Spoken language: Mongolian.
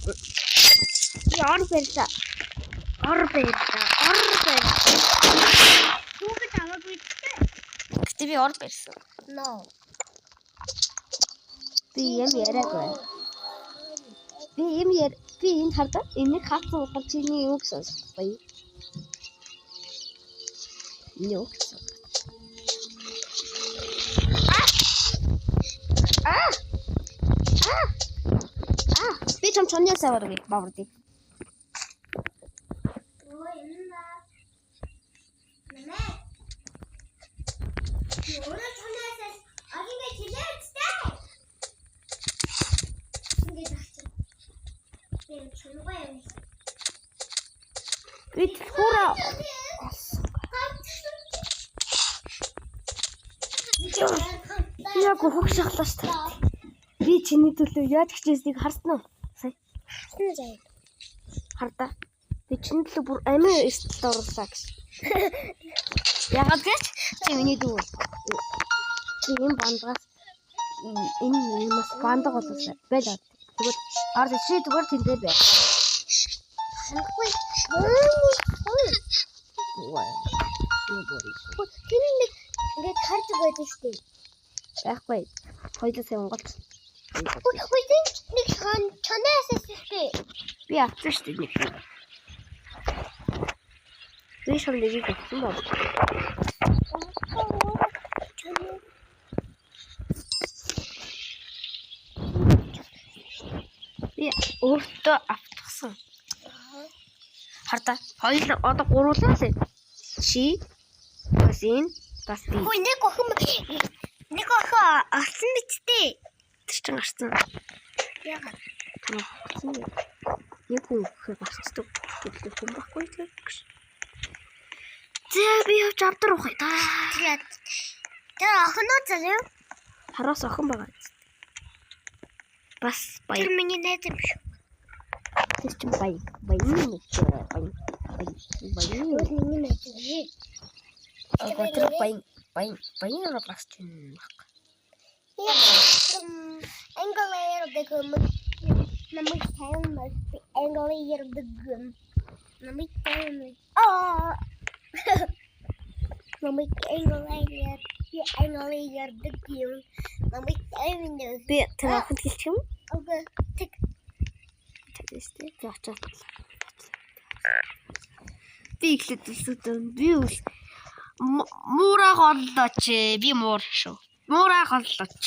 Ор барьлаа. Хүүхэд аваагүй дээ. Гэтэ би ор барьсан. No. Би юм яриаггүй. Би энэ хардаа энийг хаацсан болохоор чиний юу гэсэн гоё. Юу гэсэн. Би чамчны савар би баврди. Бид хураа яг хөх шахлаа шүү дээ. Би чиний төлөө яаж хичээснийг харсан уу? Сая. Харсан заяа. Хардаа. Би чиний төлөө бүр амин эрсдэлд оруулаа гэж. Ягаад гэж? Чи миний дүү. Чи энэ бандгаас энэ юмас бандаг болоосай. Байлаа. Тэгвэл ард чи зүгээр тэндээ бай. Хангахгүй. Ваа. Тэр нэг ингээд харж байдаг шүү дээ. Байхгүй. Хоёулаа сонголт. Ой, нэг чанаас эсэхтэй. Би авсан шүү дээ нэг. Би шамлыг өгсөн баг. Би өөртөө автсан. Хардаа хоёул одоо гуруулаа л. Чи бас энэ бас би. Хөөе нэг охин алсан биттэй. Тэр чинь гарсан. Яагаад? Нэг хүн гарцдаг. Гэтэл хүн байхгүй тийм. Зэ би явж авдар ухаа. Тэгээд тэр охиноо заяа. Хараас охин байгаа. Бас баяр. Тэр миний найз юм шүү. Тэр чинь баяр. Миний найз юм. Тэр баяр бас чинь баг. Англиэр дэгм. Намайг таймас англиэр дэгм. Намайг таймас. Намайг англиэр дэгм. Намайг таймас. Би тэр охин хэлчих юм. Окей. Тэг. Тэстэй. Заачаад. Би ихлэд үлсүүдэн би үл муураа голлооч. Би муур шүү. Муураа голлооч.